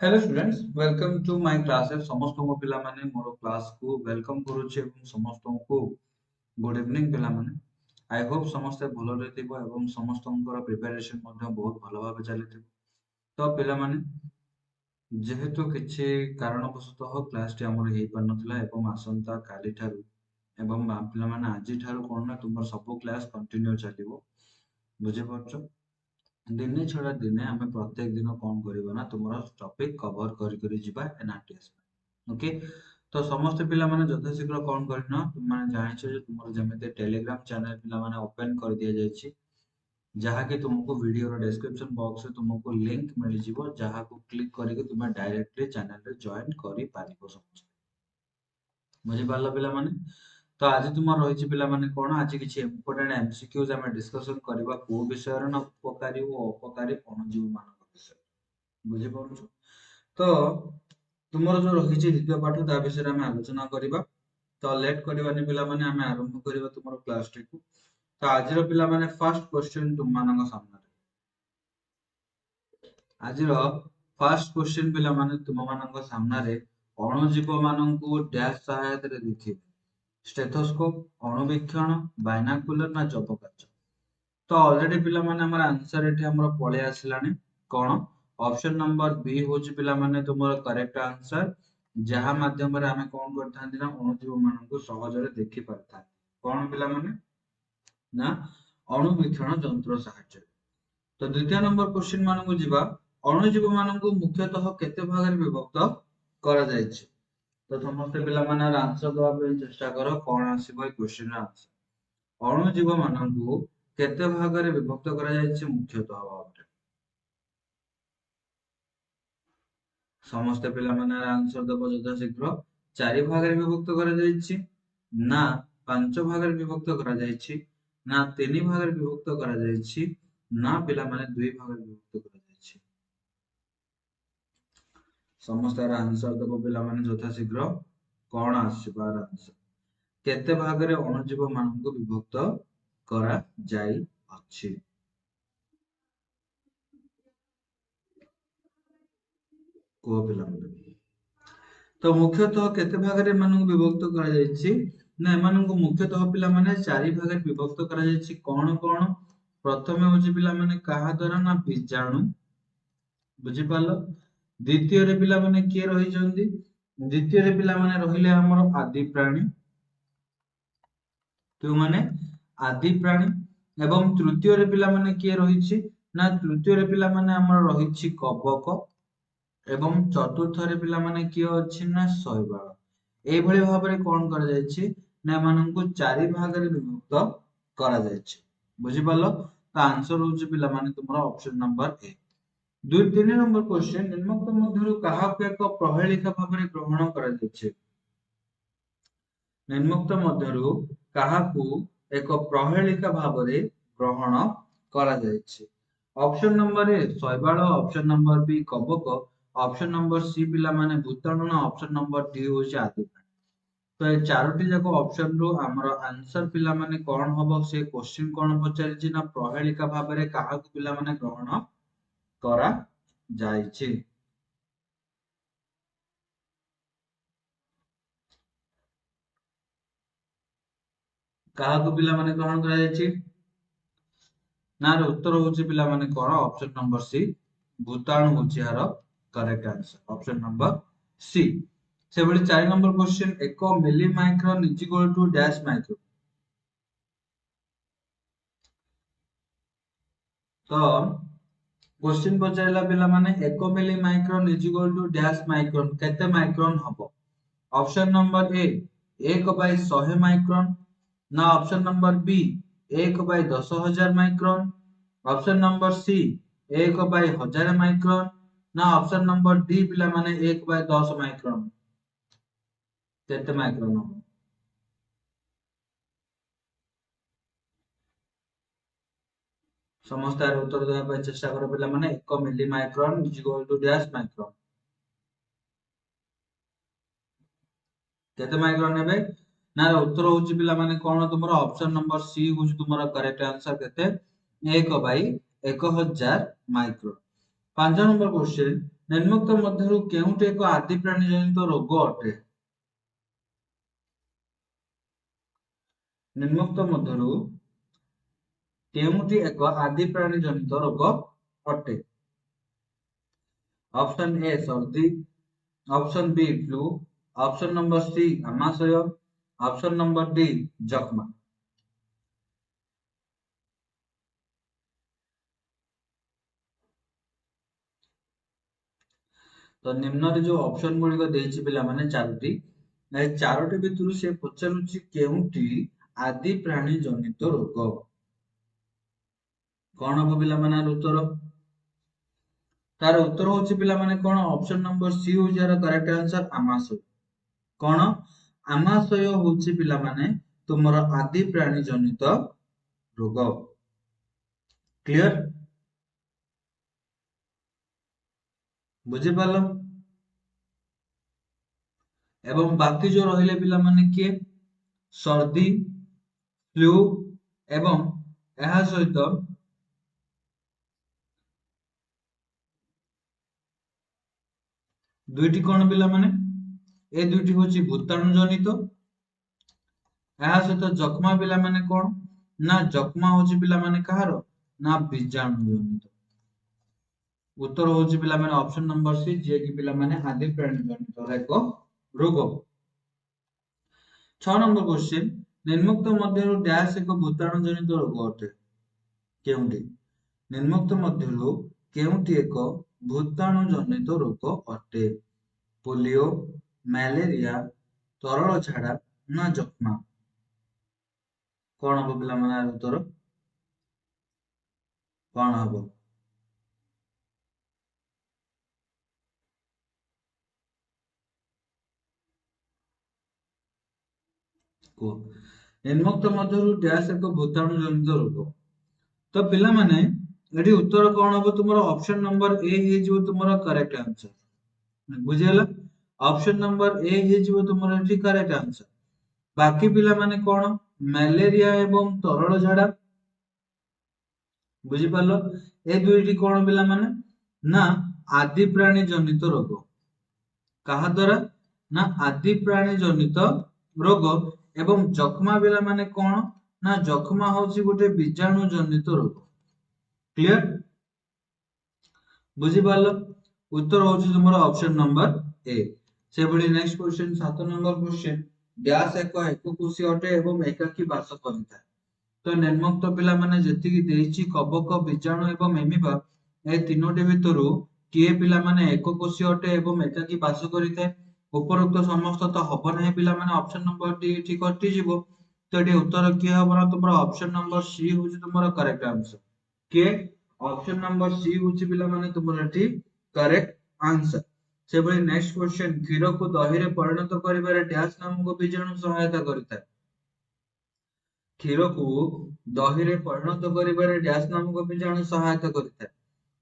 Hello students, welcome to my classes. समस्त को पिला माने मोर क्लास को वेलकम करूचे एवं समस्त को गुड इवनिंग पिला माने। आई होप समस्त भलो रहथिबो एवं समस्तଙ୍କର प्रिपरेशन ମଧ୍ୟ बहुत भलो भाबे चलिथिबो। तो पिला माने जेहेतु किछि कारणवशतः क्लास टी हमर हेइ पार नथिला एवं आसंता काली ठारू एवं पिला माने आजि ठारू कोन ना तुमर सब क्लास कंटिन्यू चलिबो। बुझे परछो? दिने छड़ा दिने आमे प्रत्येक दिन कौन करिबा ना तुमरा टॉपिक कवर करी करी जिबा एनआरटीएस। ओके, तो समस्त पिला माने यथाशीघ्र कौन करना तुम माने जानिछो जे तुमर जेमेते टेलीग्राम चैनल पिला माने ओपन कर दिया जायछि, जहा कि तुमको वीडियो रो डिस्क्रिप्शन बॉक्स में तुमको लिंक मिल जिवो, जहा को क्लिक करके तुम डायरेक्टली चैनल रे जॉइन करि पारिबो समस्त। बुझि पारलो पिला माने? तो आज तुम रही पिला माने कोन आज किछि इंपोर्टेंट एमसीक्यूज हमें डिस्कशन करबा को विषय रे ना उपकारी और अपकारी अणुजीव मानक विषय। बुझि पारुछु? तो तुमर जो रही द्वितीय पाठ ता विषय में आलोचना करबा। तो लेट करबानी पिला माने हमें आरंभ करबा तुमर क्लास टी को। तो आज रो पिला माने फर्स्ट क्वेश्चन तुम मानक सामने आज फर्स्ट क्वेश्चन पिला माने तुम मानक सामने अणुजीव मानक डैश सहायता रे देखिबे। स्टेथोस्कोप, अणुवीक्षण, बायनाकुलर ना जपकाच। तो ऑलरेडी पिला माने हमर आंसर एठी हमर पळे आसिलानी कोन ऑप्शन नंबर बी होची पिला माने तुमर करेक्ट आंसर, जहा माध्यम रे हमें कोन करथांती ना अणुजीव मानक सहज रे देखि परथा। कोन पिला माने ना अणुवीक्षण यंत्र सहायता। तो द्वितीय नंबर क्वेश्चन मानक जिबा अणुजीव मानक मुख्यतः केते भाग रे विभक्त करा जायछि। तो समस्त पिला माने आंसर दवा पे चेष्टा करो कोन आसीबो ए क्वेश्चन रा आंसर। अणुजीव मानक केते भाग रे विभक्त करा जायछि मुख्यतः भाବରେ। समस्त पिला माने आंसर दबो यथा शीघ्र। चारि भाग रे विभक्त करा जायछि ना पांच भाग रे विभक्त करा जायछि ना तीन भाग रे विभक्त करा जायछि ना पिला माने दुई भाग रे विभक्त करा जायछि। समस्त आंसर दबो पिला माने यथा शीघ्र कोन आसीबा आंसर। केते भाग रे अणुजीव मानक विभक्त करा जाई अछि। को पिला माने तो मुख्यतः केते भाग रे मानक विभक्त करा जायछि ना एमानक मुख्यतः पिला माने चारि भाग रे विभक्त करा जायछि। कोन कोन प्रथमे होछि पिला माने काहा द्वारा ना बीजाणु। बुझि पालो? द्वितीय रे पिला माने के रहि जंदी? द्वितीय रे पिला माने रहिले हमर आदि प्राणी। क्यों माने आदि प्राणी। एवं तृतीय रे पिला माने के रहिछि ना तृतीय रे पिला माने हमर रहिछि कवक। एवं चतुर्थ रे पिला माने किए अछि ना शैवाल। एई भଳି भाबरे कोन करा जायछि ना एमानंकु चारि भाग रे विभक्त करा जायछि। बुझि पालो? तो आंसर होछि पिला माने तुमरा ऑप्शन नंबर ए। दुई तीन नंबर क्वेश्चन निम्नलिखित मध्यरु काहाକୁ ଏକ ପ୍ରହେଳିକା ଭାବରେ ଗ୍ରହଣ କରାଯାଇଛି। ନିମ୍ନୋକ୍ତ ମଧ୍ୟରୁ କାହାକୁ ଏକ ପ୍ରହେଳିକା ଭାବରେ ଗ୍ରହଣ କରାଯାଇଛି। ऑप्शन नंबर ए शैवाल, ऑप्शन नंबर बी कवक, ऑप्शन नंबर सी पिलामाने भूताणु ना ऑप्शन नंबर डी होଉଛି आदि। तो ए चारोटी जाक ऑप्शन रो हमर आंसर पिलामाने कोन हबो से क्वेश्चन कोन पचारिछि ना प्रहेलिका भाबरे काहाकु पिलामाने ग्रहण करा जायछि। काहाकु पिलामाने ग्रहण करा जायछि ना रो उत्तर होछि पिलामाने कोन ऑप्शन नंबर सी भूताणु होछि यार correct answer option number C. से बड़ी 4 number question 1 milli micron is equal to dash micron. तो क्वेश्चन पचारला पिला माने 1 milli micron is equal to dash micron केते माइक्रोन हबो। ऑप्शन नंबर ए 1/100 माइक्रोन ना option number B 1/10,000 micron, option number C 1/1000 micron ना ऑप्शन नंबर डी पिला माने 1/10 माइक्रोन केते माइक्रोन हबो। समस्त यार उत्तर देबा ପାଇଁ ଚେଷ୍ଟା କର ପିଲା माने 1 milli micron is equal to dash micron केते माइक्रोन हेबे ना उत्तर होची पिला माने कोन तुमरो ऑप्शन नंबर सी होची तुमरो करेक्ट आंसर केते 1/10 1000 माइक्रोन। 5 नंबर क्वेश्चन, निम्नोक्त मध्यरु केउंटी एक आदि प्राणी जनित रोग अटे? निम्नोक्त मध्यरु केउंटी एक आदि प्राणी जनित रोग अटे? ऑप्शन ए सर्दी, option B flu, option number C आमाशय, ऑप्शन नंबर डी जख्मा। तो निम्न रे जो ऑप्शन गुड़िक देछि पिला माने चारोटी, ए चारोटी भितरु से पचारुछि केउंटी आदि प्राणी जनित रोग। कोन हो पिला माने उत्तर? तार उत्तर होछि पिला माने कोन? ऑप्शन नंबर सी हो यार करेक्ट आंसर आमाशय। कोन? आमाशय होछि पिला माने तुमर आदि प्राणी जनित रोग। क्लियर? बुझि पालो? एवं बाकी जो रहिले पिला माने के सर्दी, फ्लू एवं ଏହା ସହିତ दुईटी कोन पिला माने ए दुईटी होची भूताणु जनित। ଏହା ସହିତ जख्मा पिला माने कोन ना जख्मा होची पिला माने कहारो ना बीजाणु जनित। उत्तर होची पिला माने ऑप्शन नंबर सी जे कि पिला माने आदि प्राणी जनित एक रोग। 6 नंबर क्वेश्चन, निम्नोक्त मध्यरु डैश एक भूताणु जनित रोग अटे? केउंटी? निम्नोक्त मध्यरु केउंटी एक भूताणु जनित रोग अटे? पोलियो, मलेरिया, तरल झाड़ा ना जख्मा? कौन हम पिला माने उत्तर कौन हम? को निम्नोक्त मध्यरु डैश एक भूताणु जनित रोग। तो पिला माने एठी उत्तर कौन हम? तुमरो ऑप्शन नंबर ए हे जो तुमरो करेक्ट आंसर। बुझियला? ऑप्शन नंबर ए हे जो तुमरो एठी करेक्ट आंसर। बाकी पिला माने कौन? मलेरिया एवं तरल झाड़ा। बुझी पालो? ए दुईटी कौन पिला माने ना आदि प्राणी जनित रोग। कहा द्वारा? ना आदि प्राणी जनित रोग। एवं जख्मा पिला माने कौन ना जख्मा होची गोटे बीजाणु जनित रोग। क्लियर? बुझी पालो? उत्तर होची तुमरो ऑप्शन नंबर ए। से बडी नेक्स्ट क्वेश्चन 7 नंबर क्वेश्चन, व्यास एक कोषीय अटे एवं एकाकी वास करिता। तो निम्नोक्त पिला माने जेतिकी देइछि कवक, बीजाणु एवं एमिबा ए तीनोटी भितरु किए पिला माने एक कोषीय अटे एवं एकाकी वास करिता? उपरोक्त समस्त तो हबो नाही पिला माने ऑप्शन नंबर डी ठीक कटि जिवो। तो एटी उत्तर किए हबो ना तुमरो ऑप्शन नंबर सी होछि तुमरो करेक्ट आंसर। के ऑप्शन नंबर सी होछि पिला माने तुमरो एटी करेक्ट आंसर। से बडी नेक्स्ट क्वेश्चन, क्षीर को दही रे परिणत करिबारे डैश नामक बीजाणु सहायता करिता? क्षीर को दही रे परिणत करिबारे डैश नामक बीजाणु सहायता करिता?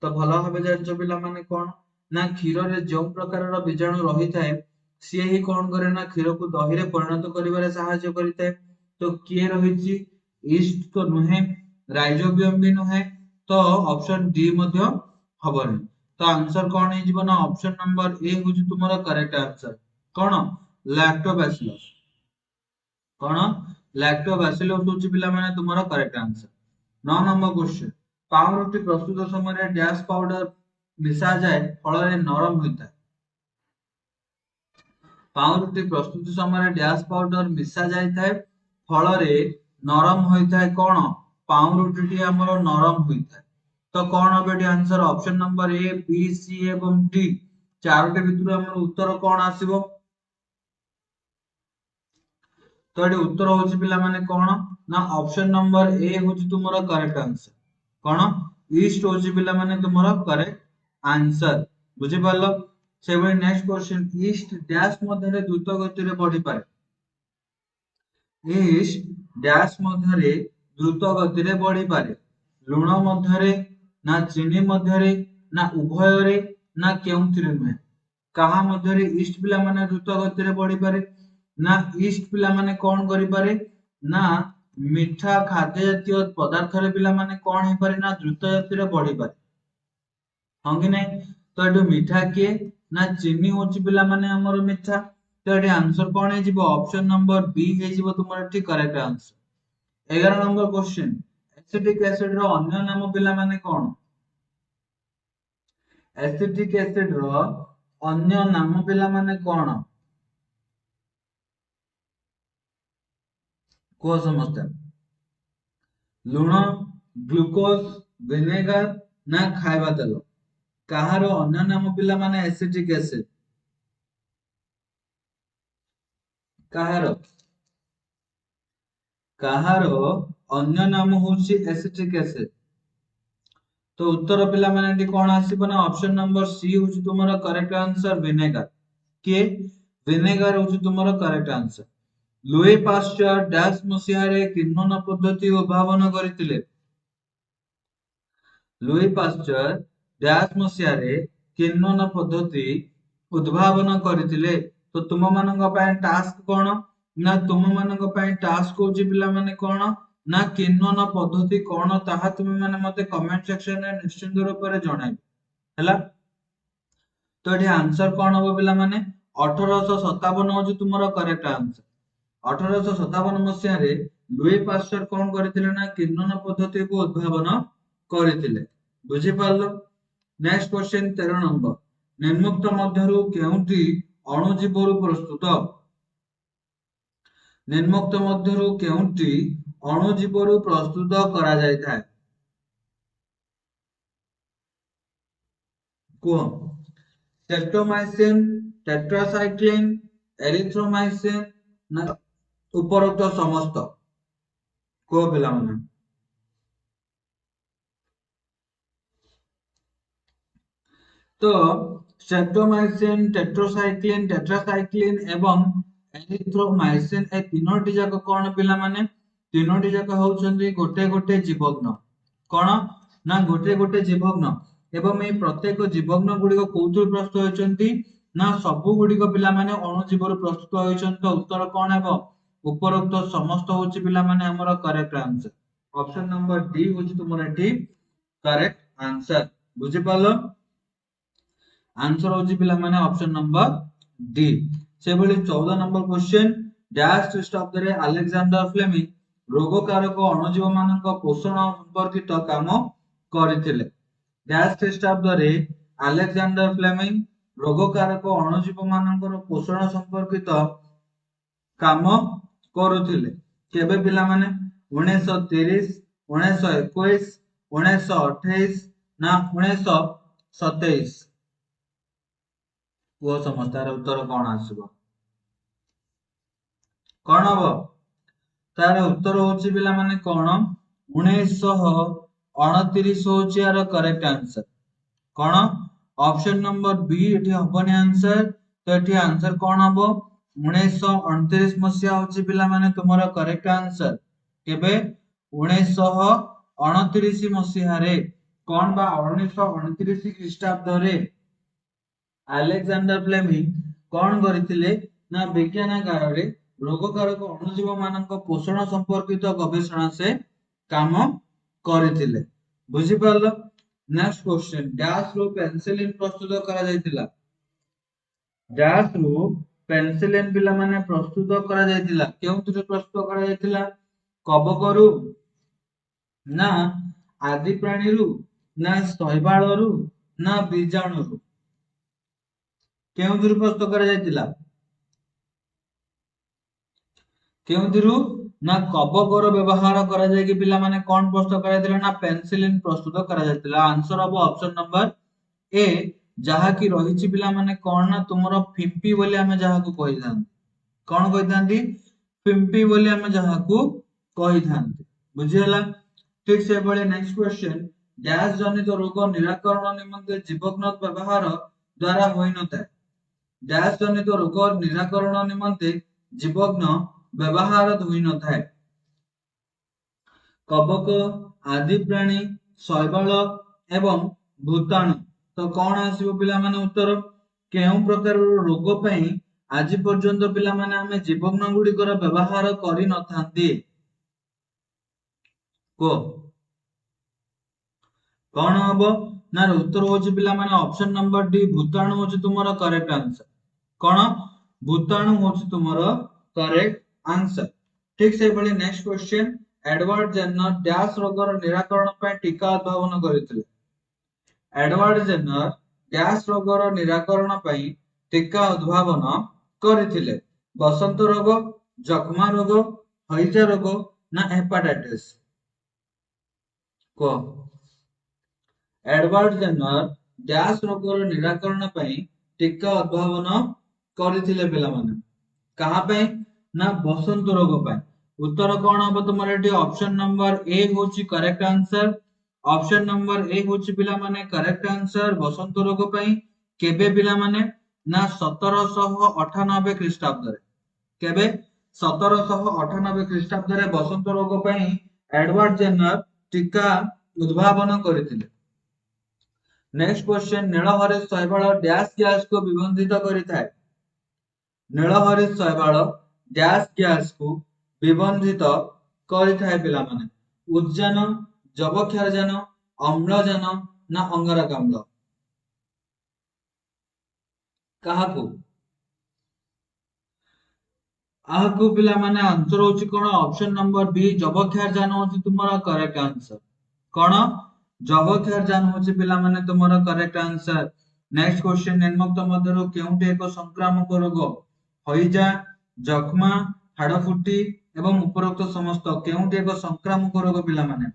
तो भलो भाबे जानचो पिला माने कोन ना क्षीर रे जो प्रकार रो बीजाणु रही थाए सी ही कोन करे ना क्षीर को दही रे परिणत करिबारे सहायता करिता? तो किए रहिछि ईस्ट तो नुहे, राइजोबियम भी नुहे, तो ऑप्शन डी मध्य हबनी। तो आंसर कोन हे जिवो ना ऑप्शन नंबर ए होछि तुमरो करेक्ट आंसर। कोन? लैक्टोबैसिलस। कोन? लैक्टोबैसिलस होछि पिला माने तुमरो करेक्ट आंसर। 9 नंबर क्वेश्चन, पाउरुटी प्रस्तुत समय डैश पाउडर मिसा जाए फल रे नरम होइता? पाउरुटी प्रस्तुत समय डैश पाउडर मिसा जाय थाए फल रे नरम होइता? कोन? पाउरुटी हमरो नरम होइता। तो कोन হবে এটি answer? Option number A, B, C एवं डी चारोटी भितरु हमर उत्तर कोन आसीबो? तो एटी उत्तर होछि पिला माने कोन ना ऑप्शन नंबर ए होछि तुमरो करेक्ट आंसर। कोन? ईस्ट होछि पिला माने तुमरो करेक्ट आंसर। बुझि पालो? से बडी नेक्स्ट क्वेश्चन, ईस्ट डैश मध्ये रे द्रुत गति रे बढ़ी पारे? ईस्ट डैश मध्ये रे द्रुत गति रे बढ़ी पारे? लुण मध्ये रे ना चीनी मध्ये रे ना उभय रे ना केउंथिरे नुहे? काहा मध्ये रे ईस्ट पिला माने द्रुत गति रे बढ़ी पारे? ना ईस्ट पिला माने कोन करि पारे ना ମିଠା ଖାଦ୍ୟ ଜାତୀୟ ପଦାର୍ଥରେ ପିଲାମାନେ କଣ ହେଇପାରେ ନା ଦ୍ରୁତ ଗତିରେ ବଢିପାରେ, ହଁ କି ନାଇଁ? ତ ଏଠୁ ମିଠା କିଏ ନା ଚିନି ହଉଛି ପିଲାମାନେ ଆମର ମିଠା। ତ ଏଠି ଆନ୍ସର କଣ ହେଇଯିବ? ଅପସନ ନମ୍ବର ବି ହେଇଯିବ ତୁମର ଏଠି correct answer. 11 number question, acetic acid ର ଅନ୍ୟ ନାମ ପିଲାମାନେ କଣ? ଏସିଟିକ ଏସିଡ ର ଅନ୍ୟ ନାମ ପିଲାମାନେ କଣ? କୁହ ସମସ୍ତେ। ଲୁଣ, ଗ୍ଲୁକୋଜ, ଭିନେଗାର ନା ଖାଇବା ତେଲ? କାହାର ଅନ୍ୟ ନାମ ପିଲାମାନେ ଏସିଟିକ ଏସିଡ? କାହାର? କାହାର ଅନ୍ୟ ନାମ ହଉଛି ଏସିଟିକ ଏସିଡ? ତ ଉତ୍ତର ପିଲାମାନେ ଏଠି କଣ ଆସିବ ନା ଅପସନ ନମ୍ବର ସି ହଉଛି ତୁମର କରେକ୍ଟ ଆନ୍ସର, ଭିନେଗାର। କିଏ? ଭିନେଗାର ହଉଛି ତୁମର କରେକ୍ଟ ଆନ୍ସର। ଲୁଇ ପାଶ୍ଚର ଡ୍ୟାଶ ମସିହାରେ କିଣ୍ଣନ ପଦ୍ଧତି ଉଦ୍ଭାବନ କରିଥିଲେ? ଲୁଇ ପାଶ୍ଚର ଡ୍ୟାଶ ମସିହାରେ କିଣ୍ଣନ ପଦ୍ଧତି ଉଦ୍ଭାବନ କରିଥିଲେ? ତ ତୁମ ମାନଙ୍କ ପାଇଁ ଟାସ୍କ କଣ ନା ତୁମ ମାନଙ୍କ ପାଇଁ ଟାସ୍କ ହଉଛି ପିଲାମାନେ କଣ ନା କିଣ୍ଣନ ପଦ୍ଧତି କଣ ତାହା ତୁମେ ମାନେ ମତେ କମେଣ୍ଟ ସେକ୍ସନରେ ନିଶ୍ଚିନ୍ତ ରୂପରେ ଜଣାଇବ, ହେଲା। ତ ଏଠି ଆନ୍ସର କଣ ହବ ପିଲାମାନେ? 1857 ହଉଛି ତୁମର କରେକ୍ଟ ଆନ୍ସର। 1857 ମସିହାରେ ଲୁଇ ପାଶ୍ଚର କଣ କରିଥିଲେ ନା କିଣ୍ଣନ ପଦ୍ଧତିକୁ ଉଦ୍ଭାବନ କରିଥିଲେ। ବୁଝିପାରିଲ? ନେକ୍ସଟ କ୍ୱେଶ୍ଚନ 13 ନମ୍ବର, ନିମ୍ନୋକ୍ତ ମଧ୍ୟରୁ କେଉଁଟି ଅଣୁଜୀବରୁ ପ୍ରସ୍ତୁତ? ନିମ୍ନୋକ୍ତ ମଧ୍ୟରୁ କେଉଁଟି ଅଣୁଜୀବରୁ ପ୍ରସ୍ତୁତ କରାଯାଇଥାଏ? କୁହ। ଷ୍ଟ୍ରେପ୍ଟୋମାଇସିନ, ଟେଟ୍ରାସାଇକ୍ଲିନ, ଏରିଥ୍ରୋମାଇସିନ ନା ଉପରୋକ୍ତ ସମସ୍ତ? କୁହ ପିଲାମାନେ। ତ ଷ୍ଟ୍ରେପ୍ଟୋମାଇସିନ, ଟେଟ୍ରାସାଇକ୍ଲିନ ଏବଂ ଏରିଥ୍ରୋମାଇସିନ ଏ ତିନୋଟି ଯାକ କଣ ପିଲାମାନେ? ତିନୋଟି ଯାକ ହଉଛନ୍ତି ଗୋଟେ ଗୋଟେ ଜୀବଗ୍ନ। କଣ ନା ଗୋଟେ ଗୋଟେ ଜୀବଗ୍ନ। ଏବଂ এই ପ୍ରତ୍ୟେକ ଜୀବଗ୍ନ ଗୁଡିକ କୋଉଥିରୁ ପ୍ରସ୍ତୁତ ହୋଇଛନ୍ତି ନା ସବୁ ଗୁଡିକ ପିଲାମାନେ ଅଣୁଜୀବରୁ ପ୍ରସ୍ତୁତ ହୋଇଛନ୍ତି। ତ ଉତ୍ତର କଣ ହେବ? ଉପରୋକ୍ତ ସମସ୍ତ ହଉଛି ପିଲାମାନେ ଆମର correct answer. Option number D ହଉଛି ତୁମର ଏଠି କରେକ୍ଟ ଆନ୍ସର। ବୁଝିପାରିଲ? ଆନ୍ସର ହଉଛି ପିଲାମାନେ ଅପସନ ନମ୍ବର ଡି। ସେଭଳି 14 ନମ୍ବର କ୍ୱେଶ୍ଚନ, ଡ୍ୟାଶ ଖ୍ରୀଷ୍ଟାବ୍ଦରେ ଆଲେକ୍ସାଣ୍ଡର ଫ୍ଲେମିଂ ରୋଗକାରକ ଅଣୁଜୀବ ମାନଙ୍କ ପୋଷଣ ସମ୍ପର୍କିତ କାମ କରିଥିଲେ? ଡ୍ୟାଶ ଖ୍ରୀଷ୍ଟାବ୍ଦରେ ଆଲେକ୍ସାଣ୍ଡର ଫ୍ଲେମିଂ ରୋଗକାରକ ଅଣୁଜୀବ ମାନଙ୍କର ପୋଷଣ ସମ୍ପର୍କିତ କାମ କରୁଥିଲେ? କେବେ ପିଲାମାନେ? 1930, 1921, 1928 ନା 1927? କୁହ ସମସ୍ତେ, ତାର ଉତ୍ତର କଣ ଆସିବ? କଣ ହବ? ତାର ଉତ୍ତର ହଉଛି ପିଲାମାନେ କଣ? 1929 ହଉଛି ଆର କରେକ୍ଟ ଆନ୍ସର। କଣ? ଅପସନ ନମ୍ବର ବି ଏଠି ହବନି ଆନ୍ସର। ତ ଏଠି ଆନ୍ସର କଣ ହବ? 1929 ମସିହା ହଉଛି ପିଲାମାନେ ତୁମର କରେକ୍ଟ ଆନ୍ସର। କେବେ? 1929 ମସିହାରେ। କଣ ବା 1929 ଖ୍ରୀଷ୍ଟାବ୍ଦରେ ଆଲେକ୍ସାଣ୍ଡର ଫ୍ଲେମିଂ କଣ କରିଥିଲେ ନା ବିଜ୍ଞାନାଗାରରେ ରୋଗକାରକ ଅଣୁଜୀବ ମାନଙ୍କ ପୋଷଣ ସମ୍ପର୍କିତ ଗବେଷଣା ସେ କାମ କରିଥିଲେ। ବୁଝିପାରିଲ? ନେକ୍ସଟ କ୍ୱେଶ୍ଚନ, ଡ୍ୟାଶ ରୁ ପେନିସିଲିନ ପ୍ରସ୍ତୁତ କରାଯାଇଥିଲା? ଡ୍ୟାଶ ରୁ ପେନିସିଲିନ ପିଲାମାନେ ପ୍ରସ୍ତୁତ କରାଯାଇଥିଲା? କେଉଁଥିରୁ ପ୍ରସ୍ତୁତ କରାଯାଇଥିଲା? କବକରୁ ନା ଆଦି ପ୍ରାଣୀରୁ ନା ଶୈବାଳରୁ ନା ବୀଜାଣୁରୁ? କେଉଁଥିରୁ ପ୍ରସ୍ତୁତ କରାଯାଇଥିଲା? କେଉଁଥିରୁ ନା କବକର ବ୍ୟବହାର କରାଯାଇକି ପିଲାମାନେ କଣ ପ୍ରସ୍ତୁତ କରାଯାଇଥିଲା ନା ପେନିସିଲିନ ପ୍ରସ୍ତୁତ କରାଯାଇଥିଲା। ଆନ୍ସର ହବ ଅପସନ ନମ୍ବର ଏ, ଯାହାକି ରହିଛି ପିଲାମାନେ କଣ ନା ତୁମର ଫିମ୍ପି ବୋଲି ଆମେ ଯାହାକୁ କହିଥାନ୍ତି। କଣ କହିଥାନ୍ତି? ଫିମ୍ପି ବୋଲି ଆମେ ଯାହାକୁ କହିଥାନ୍ତି। ବୁଝିହେଲା? ଠିକ ସେଭଳି ନେକ୍ସଟ କ୍ୱେଶ୍ଚନ, ଗ୍ୟାସ ଜନିତ ରୋଗ ନିରାକରଣ ନିମନ୍ତେ ଜୀବଗ୍ନ ବ୍ୟବହାର ଦ୍ଵାରା ହୋଇନଥାଏ? ଗ୍ୟାସ ଜନିତ ରୋଗ ନିରାକରଣ ନିମନ୍ତେ ଜୀବଗ୍ନ ବ୍ୟବହାର ହୋଇନଥାଏ? କବକ, ଆଦି ପ୍ରାଣୀ, ଶୈବାଳ ଏବଂ ଭୂତାଣୁ। ତ କଣ ଆସିବ ପିଲାମାନେ ଉତ୍ତର? କେଉଁ ପ୍ରକାରର ରୋଗ ପାଇଁ ଆଜି ପର୍ଯ୍ୟନ୍ତ ପିଲାମାନେ ଆମେ ଜୀବଗ୍ନ ଗୁଡିକର ବ୍ୟବହାର କରିନଥାନ୍ତି? को कौन हम ना उत्तर हूँ पिला माने ऑप्शन नंबर डी भूताणु हूँ तुम करेक्ट आंसर कौन भूताणु हूँ तुम करेक्ट आंसर ठीक से भली next question Edward Jenner dash रोगर निराकरण पे टीका उद्भावन करथिले एडवर्ड जेनर डैश रोगर निराकरण पे टीका उद्भावन करथिले बसंत रोग जक्मा रोग हइजा रोग ना हेपाटाइटिस को एडवर्ड जेनर डैश रोगर निराकरण पे टीका उद्भावन करथिले पिलामाने कहा पे ना बसंत रोग पे उत्तर कौन हम तुम ऑप्शन नंबर ए होची करेक्ट आंसर ऑप्शन नंबर ए होची पिला माने करेक्ट आंसर बसंत रोग पे केबे पिला माने ना 1798 ख्रीष्टाब्द रे केबे 1798 ख्रीष्टाब्द रे बसंत रोग पे एडवर्ड जेनर टीका उद्भावन करथिले नेक्स्ट क्वेश्चन नीलहरित शैवाल डैश गैस को विबंधित करिଥାଏ नीलहरित शैवाल डैश गैस को विबंधित करिଥାଏ पिलामाने उद्जान जबक्षारजान अम्लजान ना अंगारकाम्ल काहाकू आहकू पिलामाने आंसर होची कोन ऑप्शन नंबर बी जबक्षारजान होची तुमरा करेक्ट आंसर कोन जबक्षारजान होची पिलामाने तुमरा करेक्ट आंसर नेक्स्ट क्वेश्चन निम्नोक्त मध्यरु केउटे एक संक्रामक रोग हइजा जखमा हाडफुटी एवं उपरोक्त समस्त केउटे एक संक्रामक रोग पिलामाने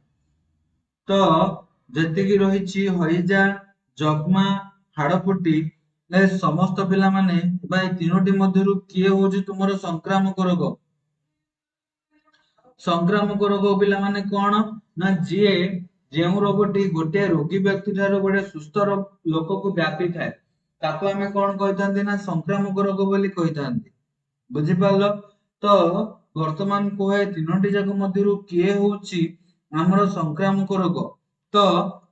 तो जेतिकी रहिछि हइजा जखमा हाडफुटी ए समस्त पिलामाने बा ए तीनोटी मध्यरु किए होछि तुमरो संक्रामक रोग संक्रामक रोग पिलामाने कोन ना जिए जेउ रोगटी गोटे रोगी व्यक्ति ठारो गोटे सुस्थ लोक को व्यापी थाए ताको हमें कोन कहितांती ना संक्रामक रोग बोली कहितांती बुझी पालो तो वर्तमान कोहे तीनोटी जाक मध्यरु किए होछि हमरो संक्रामक रोग तो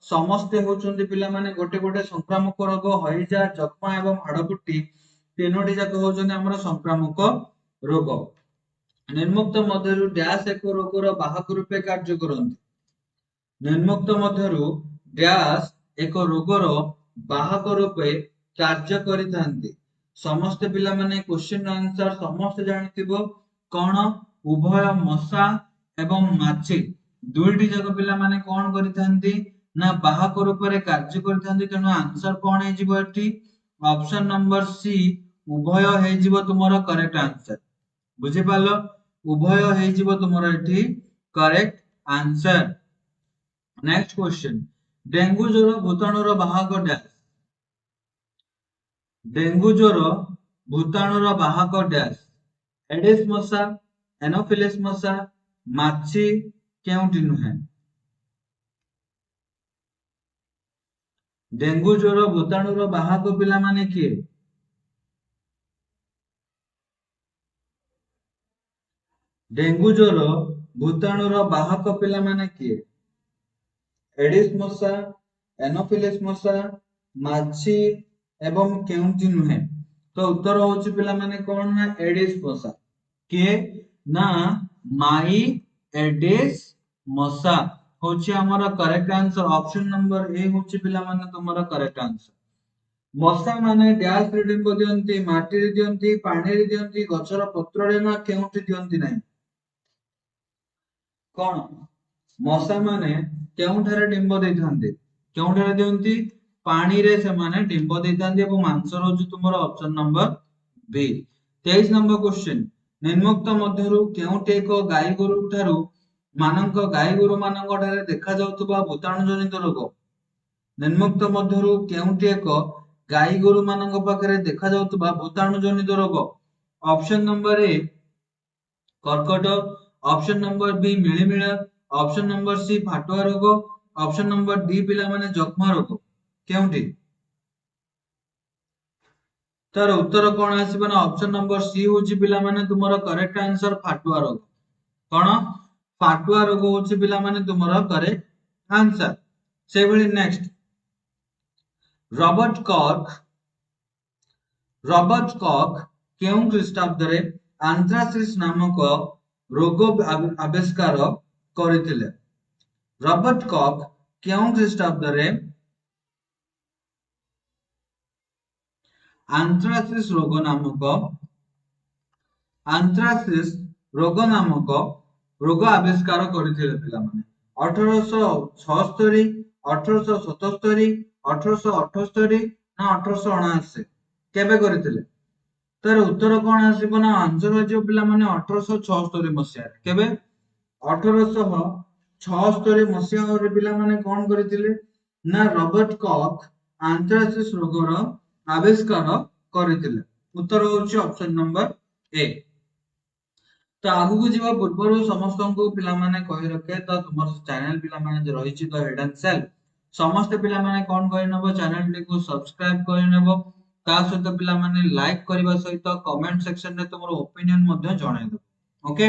समस्ते होचंदी पिला माने गोटे गोटे संक्रामक रोग हइजा जक्मा एवं हाडफुटी तीनोटी जाक होचंदी हमरो संक्रामक रोग निर्मुक्त मध्यरु डैश एक रोगर बाहक रूपे कार्य करନ୍ତି निर्मुक्त मध्यरु डैश एक रोगर बाहक रूपे कार्य करिथांती समस्त पिला माने क्वेश्चन आंसर समस्त जानिथिबो कोन उभय मशा एवं माछी दुईटी जक पिला माने कोन करिथांती ना बाहक रूपे कार्य करिथांती तेनु आंसर कोन हे जिवो एठी ऑप्शन नंबर सी उभय हे जिवो तुमरो करेक्ट आंसर बुझी पालो उभय हे जिवो तुमरो एठी correct answer next question dengue ज्वर भूताणुर बाहक डैश डेंगू ज्वर भूताणुर बाहक डैश एडिस मशा एनोफिलिस मशा माछी केउटी नुहे डेंगू ज्वर भूताणुर बाहक पिला माने किए डेंगू ज्वर भूताणुर बाहक पिला माने किए एडिस मशा एनोफिलिस मशा माछी एवं केउटी नुहे तो उत्तर होची पिला माने कोन ना एडिस मशा के ना माई एडिस मशा होची हमर करेक्ट आंसर ऑप्शन नंबर ए होची पिला माने तुमरा करेक्ट आंसर मशा माने डैश रे डिंब दियंती माटी रे दियंती पानी रे दियंती गछर पत्र रे ना केउटी दियंती नाही कोन मशा माने केउठारे डिंब देथांती केउठारे दियंती पानी रे से माने डिंब देथांती एवं आंसर होची तुमरा option number B 23 number question निम्नोक्त मध्यरु केउटे एक गाई गोरु ठारू मानक गाई गोरु मानक ठारे देखा जाउतबा भूताणु जनित रोग निम्नोक्त मध्यरु केउटे एक गाई गोरु मानक पाखरे देखा जाउतबा भूताणु जनित रोग ऑप्शन नंबर ए कर्कट ऑप्शन नंबर बी मिलिमिळा ऑप्शन नंबर सी फाटुआ रोग ऑप्शन नंबर डी पिला माने जक्मा रोग केउटी तार उत्तर कोन आसीबो ना ऑप्शन नंबर सी होची पिला माने तुमरो करेक्ट आंसर फाटुआ रोग कोन फाटुआ रोग होची पिला माने तुमरो करेक्ट आंसर से भली नेक्स्ट रॉबर्ट कॉक केउ ख्रीष्टाब्द रे आंथ्रासिस नामक रोग आविष्कार करथिले ରବର୍ଟ କକ୍ କେଉଁ ଖ୍ରୀଷ୍ଟାବ୍ଦରେ ଆନ୍ଥ୍ରାସିସ୍ ରୋଗ ନାମକ ରୋଗ ଆବିଷ୍କାର କରିଥିଲେ ପିଲାମାନେ? 1876, 1877, 1878 ନା 1879? କେବେ କରିଥିଲେ? ତାର ଉତ୍ତର କଣ ଆସିବ ନା ଆନ୍ସର ଆସିବ ପିଲାମାନେ 1876 ମସିହାରେ। କେବେ? 1876 ମସିହାରେ ପିଲାମାନେ କଣ କରିଥିଲେ ନା ରବର୍ଟ କକ୍ ଆନ୍ଥ୍ରାସିସ୍ ରୋଗର ଆବିଷ୍କାର କରିଥିଲେ। ଉତ୍ତର ହଉଛି ଅପସନ ନମ୍ବର ଏ। ତ ଆଗକୁ ଯିବା ପୂର୍ବରୁ ସମସ୍ତଙ୍କୁ ପିଲାମାନେ କହି ରଖେ, ତ ତୁମର ଚ୍ୟାନେଲ ପିଲାମାନେ ଯେ ରହିଛି ତ ହେଡ୍ ଆଣ୍ଡ ସେଲ୍ ସମସ୍ତେ ପିଲାମାନେ କଣ କରିନେବ, ଚ୍ୟାନେଲଟିକୁ ସବସ୍କ୍ରାଇବ କରିନେବ। ତା ସହିତ ପିଲାମାନେ ଲାଇକ୍ କରିବା ସହିତ କମେଣ୍ଟ ସେକ୍ସନରେ ତୁମର ଓପିନିଅନ ମଧ୍ୟ ଜଣାଇଦେବ। ଓକେ,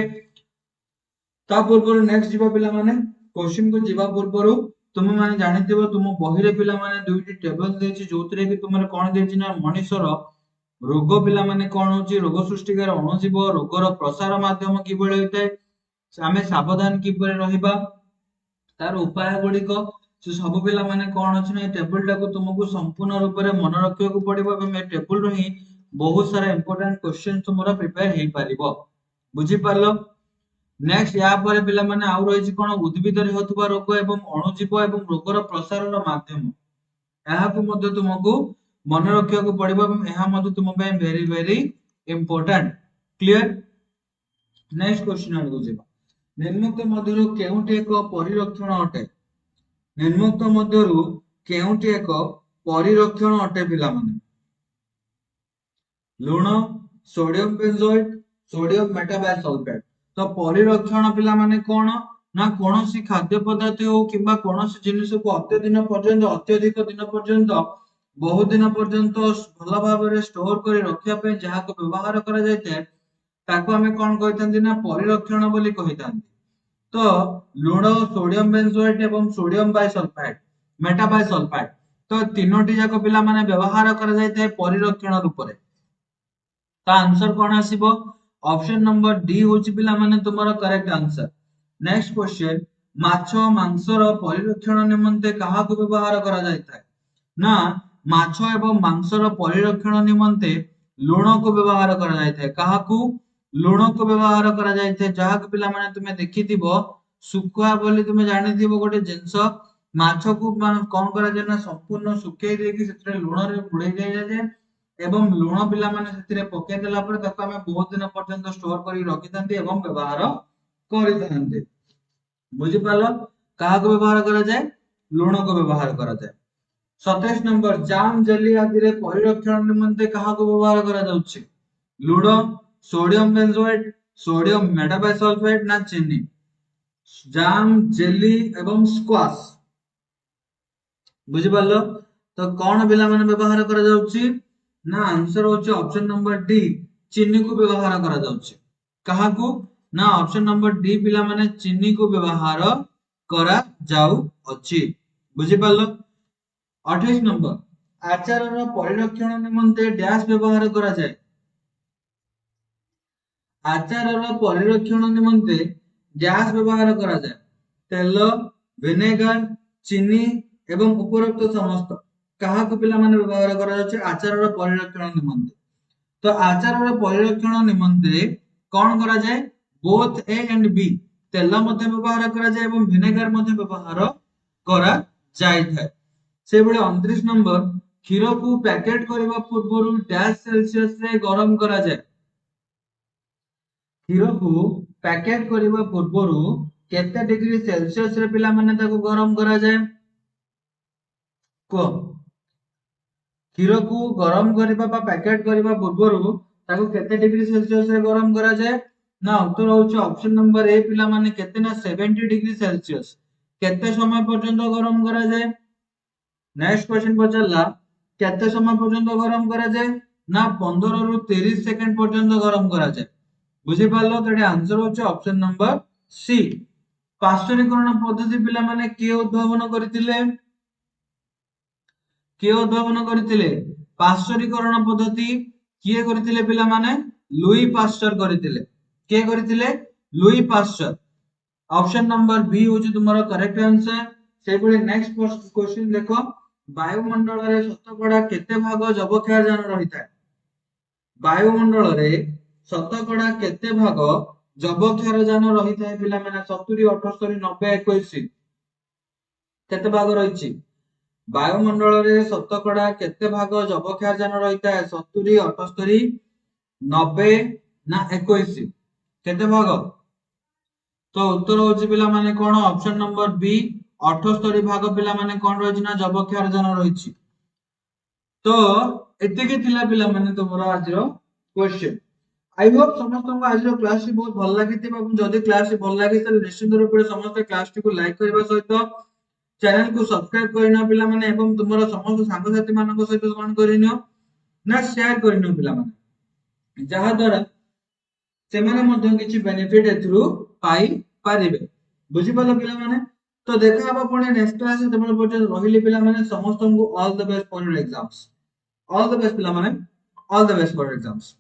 ତା ପୂର୍ବରୁ ନେକ୍ସଟ ଯିବା ପିଲାମାନେ କ୍ୱେଶ୍ଚିନ କୁ ଯିବା ପୂର୍ବରୁ ତୁମେ ମାନେ ଜାଣିଥିବ ତୁମ ବହିରେ ପିଲାମାନେ ଦୁଇଟି ଟେବଲ ଦେଇଛି, ଯୋଉଥିରେ କି ତୁମର କଣ ଦେଇଛି ନା ମଣିଷର ରୋଗ ପିଲାମାନେ କଣ ହଉଛି, ରୋଗ ସୃଷ୍ଟିକାରୀ ଅଣୁଜୀବ, ରୋଗର ପ୍ରସାର ମାଧ୍ୟମ କିଭଳି ହୋଇଥାଏ, ଆମେ ସାବଧାନ କିପରି ରହିବା, ତାର ଉପାୟ ଗୁଡିକ, ସେ ସବୁ ପିଲାମାନେ କଣ ଅଛି ନା ଏ ଟେବୁଲ ଟାକୁ ତୁମକୁ ସମ୍ପୂର୍ଣ୍ଣ ରୂପରେ ମନେ ରଖିବାକୁ ପଡିବ ଏବଂ ଏ ଟେବୁଲ ରୁ ହିଁ ବହୁତ ସାରା ଇମ୍ପୋର୍ଟାଣ୍ଟ କ୍ୱେଶ୍ଚିନ ତୁମର ପ୍ରିପେୟାର ହେଇପାରିବ। ବୁଝିପାରିଲ? ନେକ୍ସଟ ୟା ପରେ ପିଲାମାନେ ଆଉ ରହିଛି କଣ, ଉଦ୍ଭିଦରେ ହେଉଥିବା ରୋଗ ଏବଂ ଅଣୁଜୀବ ଏବଂ ରୋଗର ପ୍ରସାରର ମାଧ୍ୟମ। ଏହାକୁ ମଧ୍ୟ ତୁମକୁ ମନେ ରଖିବାକୁ ପଡିବ ଏବଂ ଏହା ମଧ୍ୟ ତୁମ ପାଇଁ very very important. Clear? Next question ଆଡକୁ ଯିବା। ନିମ୍ନୋକ୍ତ ମଧ୍ୟରୁ କେଉଁଟି ଏକ ପରିରକ୍ଷଣ ଅଟେ? ନିମ୍ନୋକ୍ତ ମଧ୍ୟରୁ କେଉଁଟି ଏକ ପରିରକ୍ଷଣ ଅଟେ ପିଲାମାନେ? ଲୁଣ, ସୋଡିୟମ ବେଞ୍ଜୋଏଟ, ସୋଡିୟମ ମେଟାବାଇସଲଫେଟ। ତ ପରିରକ୍ଷଣ ପିଲାମାନେ କଣ ନା କୌଣସି ଖାଦ୍ୟ ପଦାର୍ଥ ହଉ କିମ୍ବା କୌଣସି ଜିନିଷକୁ ଅତ୍ୟଧିକ ଦିନ ପର୍ଯ୍ୟନ୍ତ ବହୁତ ଦିନ ପର୍ଯ୍ୟନ୍ତ ଭଲ ଭାବରେ ଷ୍ଟୋର କରି ରଖିବା ପାଇଁ ଯାହାକୁ ବ୍ୟବହାର କରାଯାଇଥାଏ ତାକୁ ଆମେ କଣ କହିଥାନ୍ତି ନା ପରିରକ୍ଷଣ ବୋଲି କହିଥାନ୍ତି। ତ ଲୁଣ, ସୋଡିୟମ ବେଞ୍ଜୋଏଟ ଏବଂ ସୋଡିୟମ ବାଇସଲଫାଇଡ, ମେଟାବାଇସଲଫାଇଡ, ତ ତିନୋଟି ଯାକ ପିଲାମାନେ ବ୍ୟବହାର କରାଯାଇଥାଏ ପରିରକ୍ଷଣ ରୂପରେ। ତା ଆନ୍ସର କଣ ଆସିବ? ଅପସନ ନମ୍ବର ଡି ହଉଛି ପିଲାମାନେ ତୁମର କରେକ୍ଟ ଆନ୍ସର। ନେକ୍ସଟ କ୍ୱେଶ୍ଚନ, ମାଛ ମାଂସର ପରିରକ୍ଷଣ ନିମନ୍ତେ କାହାକୁ ବ୍ୟବହାର କରାଯାଇଥାଏ? ନା ମାଛ ଏବଂ ମାଂସର ପରିରକ୍ଷଣ ନିମନ୍ତେ ଲୁଣକୁ ବ୍ୟବହାର କରାଯାଇଥାଏ। କାହାକୁ? ଲୁଣକୁ ବ୍ୟବହାର କରାଯାଇଥାଏ, ଯାହାକୁ ପିଲାମାନେ ତୁମେ ଦେଖିଥିବ ଶୁଖୁଆ ବୋଲି ତୁମେ ଜାଣିଥିବ ଗୋଟେ ଜିନିଷ, ମାଛକୁ କଣ କରାଯାଏ ନା ସମ୍ପୂର୍ଣ୍ଣ ଶୁଖେଇ ଦେଇକି ସେଥିରେ ଲୁଣରେ ବୁଡେଇ ଦିଆଯାଏ ଏବଂ ଲୁଣ ପିଲାମାନେ ସେଥିରେ ପକେଇ ଦେଲା ପରେ ତାକୁ ଆମେ ବହୁତ ଦିନ ପର୍ଯ୍ୟନ୍ତ ଷ୍ଟୋର କରି ରଖିଥାନ୍ତି ଏବଂ ବ୍ୟବହାର କରିଥାନ୍ତି। ବୁଝିପାରିଲ? କାହାକୁ ବ୍ୟବହାର କରାଯାଏ? ଲୁଣକୁ ବ୍ୟବହାର କରାଯାଏ। 27 ନମ୍ବର, ଜାମ, ଜେଲି ଆଦିରେ ପରିରକ୍ଷଣ ନିମନ୍ତେ କାହାକୁ ବ୍ୟବହାର କରାଯାଉଛି? ଲୁଣ, ସୋଡିୟମ ବେଞ୍ଜୋଏଟ, ସୋଡିୟମ ମେଟାବାଇସଲଫେଟ ନା ଚିନି? ଜାମ, ଜେଲି ଏବଂ ସ୍କ୍ୱାଶ। ବୁଝିପାରିଲ? ତ କଣ ପିଲାମାନେ ବ୍ୟବହାର କରାଯାଉଛି ନା ଆନ୍ସର ହଉଛି ଅପସନ ନମ୍ବର ଡି, ଚିନିକୁ ବ୍ୟବହାର କରାଯାଉଛି। କାହାକୁ? ନା ଅପସନ ନମ୍ବର ଡି ପିଲାମାନେ ଚିନିକୁ ବ୍ୟବହାର କରାଯାଉଅଛି। ବୁଝିପାରିଲ? 28 ନମ୍ବର, ଆଚାରର ପରିରକ୍ଷଣ ନିମନ୍ତେ ଡ୍ୟାଶ ବ୍ୟବହାର କରାଯାଏ? ଆଚାରର ପରିରକ୍ଷଣ ନିମନ୍ତେ ଡ୍ୟାଶ ବ୍ୟବହାର କରାଯାଏ? ତେଲ, ଭିନେଗାର, ଚିନି ଏବଂ ଉପରୋକ୍ତ ସମସ୍ତ। କାହାକୁ ପିଲାମାନେ ବ୍ୟବହାର କରାଯାଉଛି ଆଚାରର ପରିରକ୍ଷଣ ନିମନ୍ତେ? ତ ଆଚାରର ପରିରକ୍ଷଣ ନିମନ୍ତେ କଣ କରାଯାଏ? ବୋଥ ଏ ଏଣ୍ଡ ବି, ତେଲ ମଧ୍ୟ ବ୍ୟବହାର କରାଯାଏ ଏବଂ ଭିନେଗାର ମଧ୍ୟ ବ୍ୟବହାର କରାଯାଇଥାଏ। ସେଭଳି 29 ନମ୍ବର, କ୍ଷୀରକୁ ପ୍ୟାକେଟ କରିବା ପୂର୍ବରୁ ଡ୍ୟାଶ ସେଲସିୟସରେ ଗରମ କରାଯାଏ? କ୍ଷୀରକୁ ପ୍ୟାକେଟ କରିବା ପୂର୍ବରୁ କେତେ ଡିଗ୍ରୀ ସେଲସିୟସରେ ପିଲାମାନେ ତାକୁ ଗରମ କରାଯାଏ? କୁହ। କ୍ଷୀରକୁ ଗରମ କରିବା ବା ପ୍ୟାକେଟ କରିବା ପୂର୍ବରୁ ତାକୁ କେତେ ଡିଗ୍ରୀ ସେଲସିୟସରେ ଗରମ କରାଯାଏ? ନା ଉତ୍ତର ହଉଛି ଅପସନ ନମ୍ବର ଏ ପିଲାମାନେ କେତେ ନା 70 ଡିଗ୍ରୀ ସେଲସିୟସ। କେତେ ସମୟ ପର୍ଯ୍ୟନ୍ତ ଗରମ କରାଯାଏ? ନେକ୍ସଟ କ୍ୱେଶ୍ଚନ ପଚାରିଲା, କେତେ ସମୟ ପର୍ଯ୍ୟନ୍ତ ଗରମ କରାଯାଏ? ନା 15 ରୁ 30 ସେକେଣ୍ଡ ପର୍ଯ୍ୟନ୍ତ ଗରମ କରାଯାଏ। ବୁଝିପାରିଲ? ତ ଏଠି ଆନ୍ସର ହଉଛି ଅପସନ ନମ୍ବର ସି। ପାର୍ଶ୍ୱରୀକରଣ ପଦ୍ଧତି ପିଲାମାନେ କିଏ ଉଦ୍ଭାବନ କରିଥିଲେ? କିଏ ଉଦ୍ଭାବନ କରିଥିଲେ? ପାର୍ଶ୍ୱରୀକରଣ ପଦ୍ଧତି କିଏ କରିଥିଲେ ପିଲାମାନେ? ଲୁଇ ପାଶ୍ଚର କରିଥିଲେ। କିଏ କରିଥିଲେ? Louis Pasteur. Option number B होची तुम्हारा करेक्ट आंसर। से भली नेक्स्ट क्वेश्चन देखो, वायुमंडल रे शतकड़ा केते भाग जबक्षारजान रहिता है? वायुमंडल रे शतकड़ा केते भाग जबक्षारजान रहिता है पिला माने 70 78 90 21 केते भाग रहिछि? वायुमंडल रे शतकड़ा केते भाग जबक्षारजान रहिता है? 70 78 90 ना 21 केते भाग? तो उत्तर होची पिला माने कोन? ऑप्शन नंबर बी 78 भाग पिला माने कोन रहिछि ना जबक्षारजान रहिछि। तो एतिके थिला पिला माने तमरो आजरो क्वेश्चन। आई होप समस्त को आज क्लास टी बहुत भल लागी थिबा। जदि क्लास टी भल लागी त निश्चित रूप से समस्त क्लास टी को लाइक करबा सहित चैनल को सब्सक्राइब करिनो पिला माने एवं तुमरो समस्त साथी साथी मानको सहित कोन करिनो ना शेयर करिनो पिला माने, जहा द्वारा सेमाने मध्य किछि बेनिफिट एथरू पाई पारिबे। बुझि पालो पिला माने? तो देखा हबा पुणी नेक्स्ट क्लास में तमरो पटे रहिली पिला माने समस्त को all the best for your exams. All the best पिला माने, all the best for exams.